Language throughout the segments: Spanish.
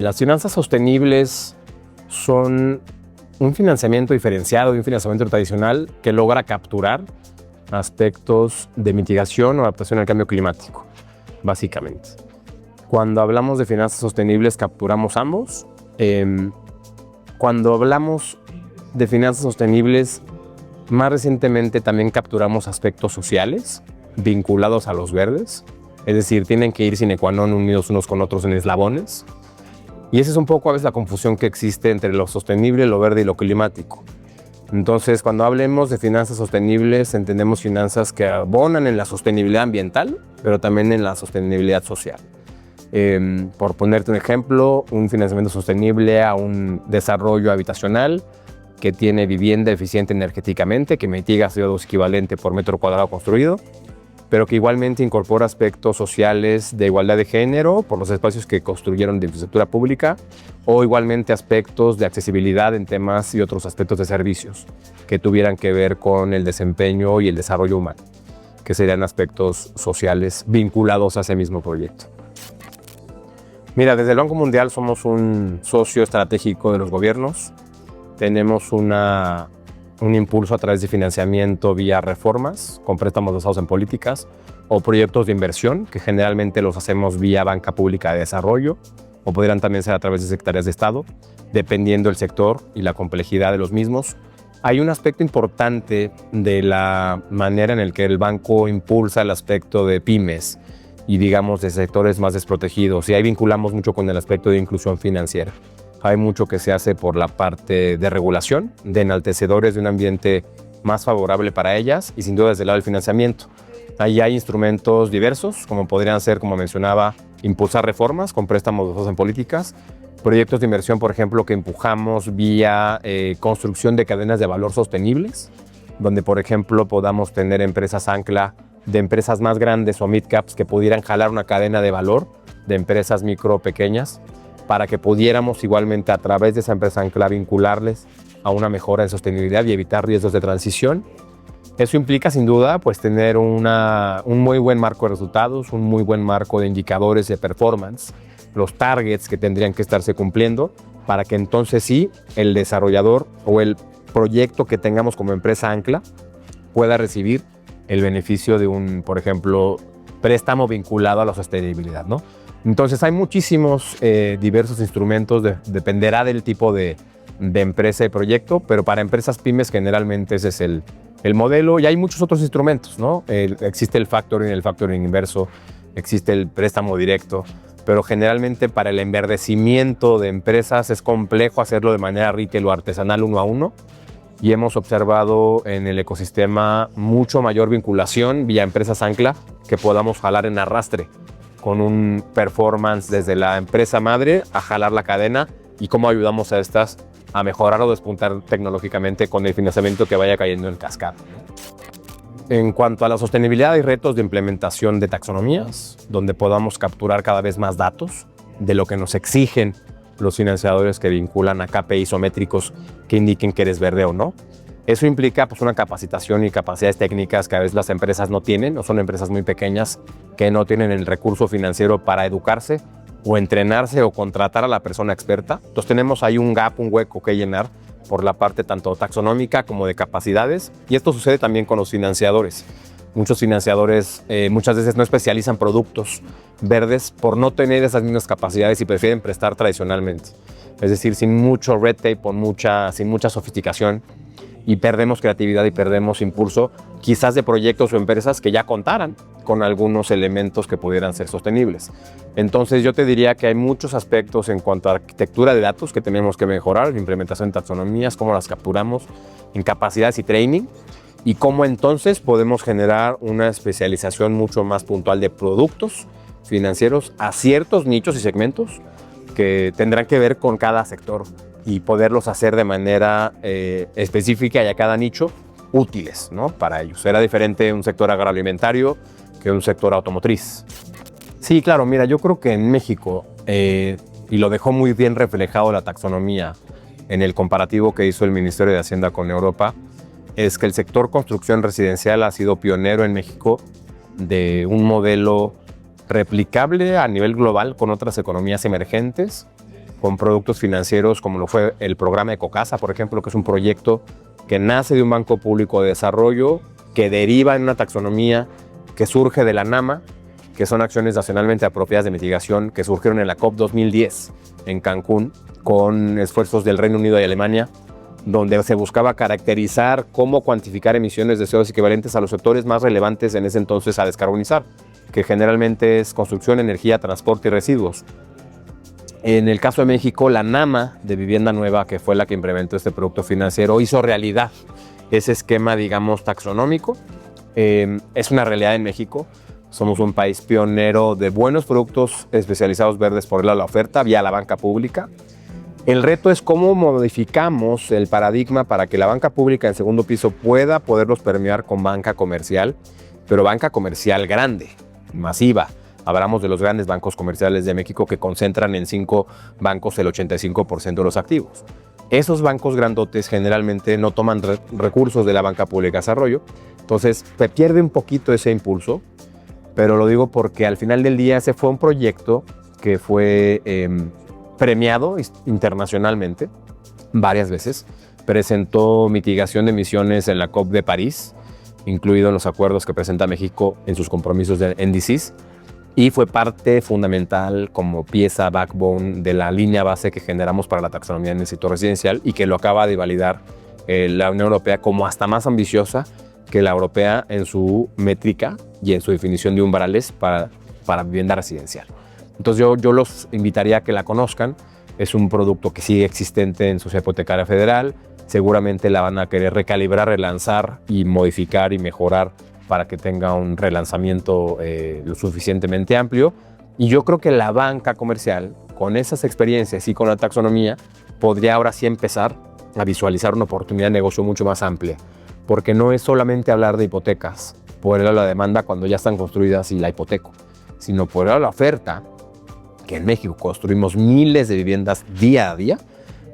Las finanzas sostenibles son un financiamiento diferenciado de un financiamiento tradicional que logra capturar aspectos de mitigación o adaptación al cambio climático, básicamente. Cuando hablamos de finanzas sostenibles, capturamos ambos. Cuando hablamos de finanzas sostenibles, más recientemente también capturamos aspectos sociales vinculados a los verdes, es decir, tienen que ir sine qua non unidos unos con otros en eslabones. Y esa es un poco a veces la confusión que existe entre lo sostenible, lo verde y lo climático. Entonces, cuando hablemos de finanzas sostenibles, entendemos finanzas que abonan en la sostenibilidad ambiental, pero también en la sostenibilidad social. Por ponerte un ejemplo, un financiamiento sostenible a un desarrollo habitacional que tiene vivienda eficiente energéticamente, que mitiga CO2 equivalente por metro cuadrado construido, pero que igualmente incorpora aspectos sociales de igualdad de género por los espacios que construyeron de infraestructura pública, o igualmente aspectos de accesibilidad en temas y otros aspectos de servicios que tuvieran que ver con el desempeño y el desarrollo humano, que serían aspectos sociales vinculados a ese mismo proyecto. Mira, desde el Banco Mundial somos un socio estratégico de los gobiernos. Tenemos un impulso a través de financiamiento vía reformas, con préstamos basados en políticas, o proyectos de inversión, que generalmente los hacemos vía banca pública de desarrollo, o podrían también ser a través de secretarías de Estado, dependiendo del sector y la complejidad de los mismos. Hay un aspecto importante de la manera en el que el banco impulsa el aspecto de pymes y, digamos, de sectores más desprotegidos, y ahí vinculamos mucho con el aspecto de inclusión financiera. Hay mucho que se hace por la parte de regulación, de enaltecedores de un ambiente más favorable para ellas, y sin duda desde el lado del financiamiento. Ahí hay instrumentos diversos, como podrían ser, como mencionaba, impulsar reformas con préstamos basados en políticas, proyectos de inversión, por ejemplo, que empujamos vía construcción de cadenas de valor sostenibles, donde, por ejemplo, podamos tener empresas ancla de empresas más grandes o mid-caps que pudieran jalar una cadena de valor de empresas micro pequeñas, para que pudiéramos igualmente a través de esa empresa ancla vincularles a una mejora de sostenibilidad y evitar riesgos de transición. Eso implica sin duda pues tener un muy buen marco de resultados, un muy buen marco de indicadores de performance, los targets que tendrían que estarse cumpliendo para que entonces sí el desarrollador o el proyecto que tengamos como empresa ancla pueda recibir el beneficio de un, por ejemplo, préstamo vinculado a la sostenibilidad, ¿no? Entonces hay muchísimos diversos instrumentos, dependerá del tipo de empresa y proyecto, pero para empresas pymes generalmente ese es el modelo, y hay muchos otros instrumentos, ¿no? Existe el factoring inverso, existe el préstamo directo, pero generalmente para el enverdecimiento de empresas es complejo hacerlo de manera retail o artesanal uno a uno, y hemos observado en el ecosistema mucho mayor vinculación vía empresas ancla que podamos jalar en arrastre, con un performance desde la empresa madre a jalar la cadena, y cómo ayudamos a estas a mejorar o despuntar tecnológicamente con el financiamiento que vaya cayendo en cascada. En cuanto a la sostenibilidad, hay retos de implementación de taxonomías, donde podamos capturar cada vez más datos de lo que nos exigen los financiadores que vinculan a KPIs isométricos que indiquen que eres verde o no. Eso implica pues, una capacitación y capacidades técnicas que a veces las empresas no tienen, o son empresas muy pequeñas que no tienen el recurso financiero para educarse o entrenarse o contratar a la persona experta. Entonces tenemos ahí un gap, un hueco que llenar por la parte tanto taxonómica como de capacidades, y esto sucede también con los financiadores. Muchos financiadores muchas veces no especializan productos verdes por no tener esas mismas capacidades y prefieren prestar tradicionalmente. Es decir, sin mucho red tape, sin mucha sofisticación, y perdemos creatividad y perdemos impulso, quizás de proyectos o empresas que ya contaran con algunos elementos que pudieran ser sostenibles. Entonces yo te diría que hay muchos aspectos en cuanto a arquitectura de datos que tenemos que mejorar, implementación de taxonomías, cómo las capturamos, en capacidades y training, y cómo entonces podemos generar una especialización mucho más puntual de productos financieros a ciertos nichos y segmentos que tendrán que ver con cada sector, y poderlos hacer de manera específica y a cada nicho útiles, ¿no? Para ellos. Será diferente un sector agroalimentario que un sector automotriz. Sí, claro, mira, yo creo que en México, y lo dejó muy bien reflejado la taxonomía en el comparativo que hizo el Ministerio de Hacienda con Europa, es que el sector construcción residencial ha sido pionero en México de un modelo replicable a nivel global con otras economías emergentes, con productos financieros como lo fue el programa Ecocasa, por ejemplo, que es un proyecto que nace de un banco público de desarrollo, que deriva en una taxonomía que surge de la NAMA, que son acciones nacionalmente apropiadas de mitigación que surgieron en la COP 2010 en Cancún, con esfuerzos del Reino Unido y Alemania, donde se buscaba caracterizar cómo cuantificar emisiones de CO2 equivalentes a los sectores más relevantes en ese entonces a descarbonizar, que generalmente es construcción, energía, transporte y residuos. En el caso de México, la NAMA de Vivienda Nueva, que fue la que implementó este producto financiero, hizo realidad ese esquema, digamos, taxonómico. Es una realidad en México. Somos un país pionero de buenos productos especializados verdes por el lado de la oferta, vía la banca pública. El reto es cómo modificamos el paradigma para que la banca pública en segundo piso pueda poderlos permear con banca comercial, pero banca comercial grande, masiva. Hablamos de los grandes bancos comerciales de México que concentran en 5 bancos el 85% de los activos. Esos bancos grandotes generalmente no toman recursos de la banca pública de desarrollo, entonces se pierde un poquito ese impulso, pero lo digo porque al final del día ese fue un proyecto que fue premiado internacionalmente varias veces. Presentó mitigación de emisiones en la COP de París, incluido en los acuerdos que presenta México en sus compromisos de NDCs, y fue parte fundamental como pieza backbone de la línea base que generamos para la taxonomía en el sector residencial y que lo acaba de validar la Unión Europea como hasta más ambiciosa que la europea en su métrica y en su definición de umbrales para vivienda residencial. Entonces yo los invitaría a que la conozcan. Es un producto que sigue existente en Sociedad Hipotecaria Federal. Seguramente la van a querer recalibrar, relanzar y modificar y mejorar para que tenga un relanzamiento lo suficientemente amplio. Y yo creo que la banca comercial, con esas experiencias y con la taxonomía, podría ahora sí empezar a visualizar una oportunidad de negocio mucho más amplia. Porque no es solamente hablar de hipotecas por el lado de la demanda cuando ya están construidas y la hipoteco, sino por el lado de la oferta, que en México construimos miles de viviendas día a día,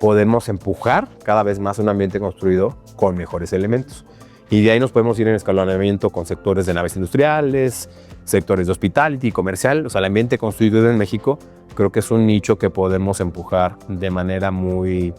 podemos empujar cada vez más un ambiente construido con mejores elementos. Y de ahí nos podemos ir en escalonamiento con sectores de naves industriales, sectores de hospitality, comercial. O sea, el ambiente construido en México creo que es un nicho que podemos empujar de manera muy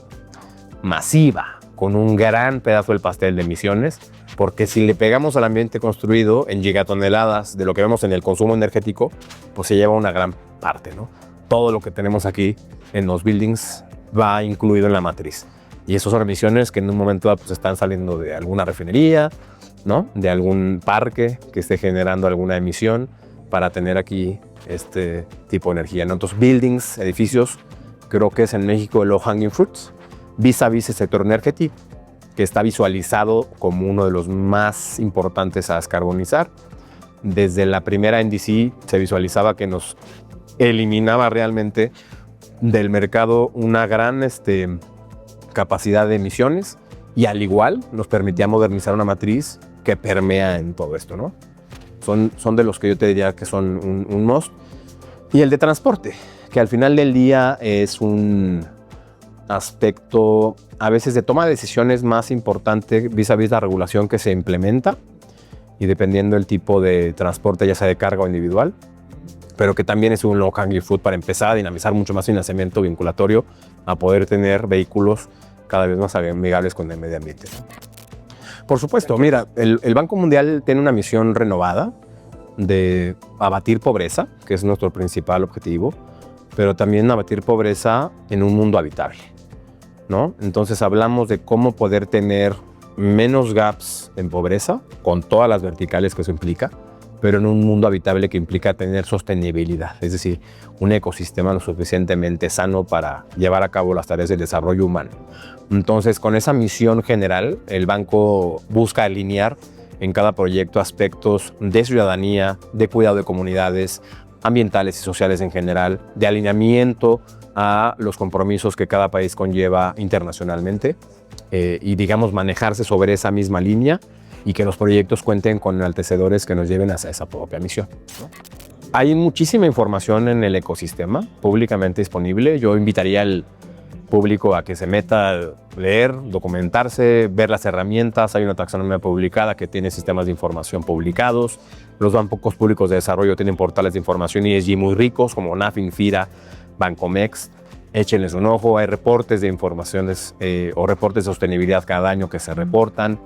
masiva, con un gran pedazo del pastel de emisiones, porque si le pegamos al ambiente construido en gigatoneladas de lo que vemos en el consumo energético, pues se lleva una gran parte, ¿no? Todo lo que tenemos aquí en los buildings va incluido en la matriz. Y esas son emisiones que en un momento pues, están saliendo de alguna refinería, ¿no? De algún parque que esté generando alguna emisión para tener aquí este tipo de energía, ¿no? Entonces, buildings, edificios, creo que es en México el low hanging fruits, vis a vis el sector energético, que está visualizado como uno de los más importantes a descarbonizar. Desde la primera NDC se visualizaba que nos eliminaba realmente del mercado una gran capacidad de emisiones y al igual nos permitía modernizar una matriz que permea en todo esto, ¿no? Son de los que yo te diría que son un must. Y el de transporte, que al final del día es un aspecto a veces de toma de decisiones más importante vis a vis la regulación que se implementa y dependiendo del tipo de transporte, ya sea de carga o individual, pero que también es un low hanging fruit para empezar a dinamizar mucho más financiamiento vinculatorio a poder tener vehículos cada vez más amigables con el medio ambiente. Por supuesto, mira, el Banco Mundial tiene una misión renovada de abatir pobreza, que es nuestro principal objetivo, pero también abatir pobreza en un mundo habitable, ¿no? Entonces hablamos de cómo poder tener menos gaps en pobreza, con todas las verticales que eso implica, pero en un mundo habitable que implica tener sostenibilidad, es decir, un ecosistema lo suficientemente sano para llevar a cabo las tareas del desarrollo humano. Entonces, con esa misión general, el banco busca alinear en cada proyecto aspectos de ciudadanía, de cuidado de comunidades, ambientales y sociales en general, de alineamiento a los compromisos que cada país conlleva internacionalmente y, digamos, manejarse sobre esa misma línea y que los proyectos cuenten con antecedores que nos lleven hacia esa propia misión, ¿no? Hay muchísima información en el ecosistema públicamente disponible. Yo invitaría al público a que se meta a leer, documentarse, ver las herramientas. Hay una taxonomía publicada que tiene sistemas de información publicados. Los bancos públicos de desarrollo tienen portales de información ESG muy ricos como NAF, Infira, Bancomext. échenles un ojo. Hay reportes de informaciones o reportes de sostenibilidad cada año que se reportan.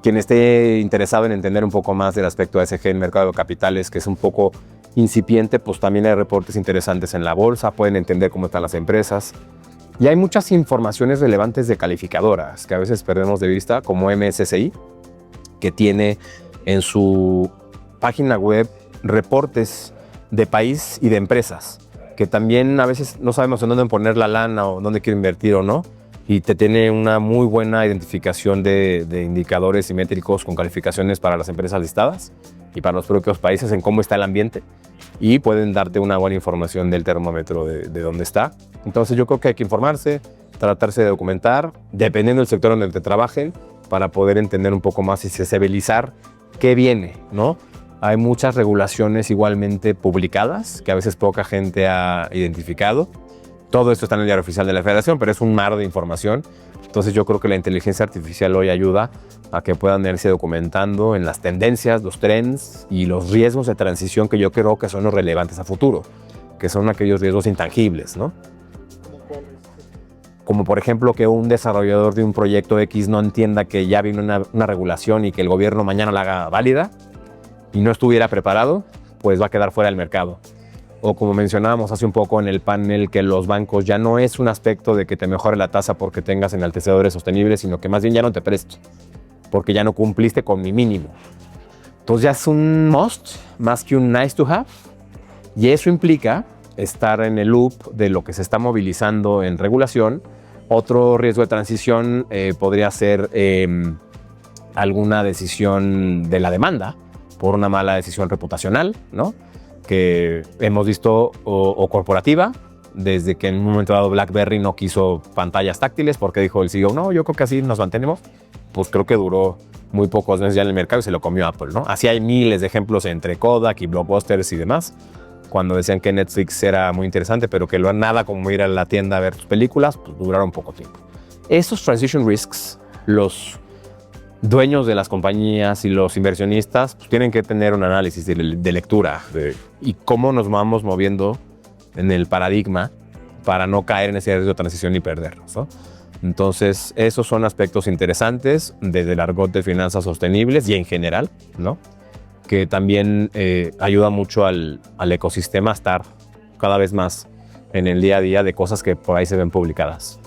Quien esté interesado en entender un poco más del aspecto ESG en mercado de capitales, que es un poco incipiente, pues también hay reportes interesantes en la bolsa, pueden entender cómo están las empresas. Y hay muchas informaciones relevantes de calificadoras que a veces perdemos de vista, como MSCI, que tiene en su página web reportes de país y de empresas, que también a veces no sabemos en dónde poner la lana o dónde quiero invertir o no, y te tiene una muy buena identificación de indicadores y métricos con calificaciones para las empresas listadas y para los propios países en cómo está el ambiente, y pueden darte una buena información del termómetro de dónde está. Entonces yo creo que hay que informarse, tratarse de documentar, dependiendo del sector donde te trabajen, para poder entender un poco más y sensibilizar qué viene, ¿no? Hay muchas regulaciones igualmente publicadas que a veces poca gente ha identificado. Todo esto está en el diario oficial de la Federación, pero es un mar de información. Entonces yo creo que la inteligencia artificial hoy ayuda a que puedan irse documentando en las tendencias, los trends y los riesgos de transición que yo creo que son los relevantes a futuro, que son aquellos riesgos intangibles, ¿no? Como por ejemplo que un desarrollador de un proyecto X no entienda que ya viene una regulación y que el gobierno mañana la haga válida y no estuviera preparado, pues va a quedar fuera del mercado. O como mencionábamos hace un poco en el panel, que los bancos ya no es un aspecto de que te mejore la tasa porque tengas enaltecedores sostenibles, sino que más bien ya no te presto, porque ya no cumpliste con mi mínimo. Entonces ya es un must más que un nice to have, y eso implica estar en el loop de lo que se está movilizando en regulación. Otro riesgo de transición podría ser alguna decisión de la demanda por una mala decisión reputacional, ¿no? Que hemos visto, o corporativa, desde que en un momento dado BlackBerry no quiso pantallas táctiles porque dijo el CEO, no, yo creo que así nos mantenemos. Pues creo que duró muy pocos meses ya en el mercado y se lo comió Apple, ¿no? Así hay miles de ejemplos entre Kodak y Blockbusters y demás, cuando decían que Netflix era muy interesante, pero que lo nada como ir a la tienda a ver tus películas, pues duraron poco tiempo. Estos transition risks, los dueños de las compañías y los inversionistas pues tienen que tener un análisis de lectura y cómo nos vamos moviendo en el paradigma para no caer en ese riesgo de transición y perdernos, ¿no? Entonces, esos son aspectos interesantes desde el argot de finanzas sostenibles y en general, ¿no? Que también ayuda mucho al ecosistema a estar cada vez más en el día a día de cosas que por ahí se ven publicadas.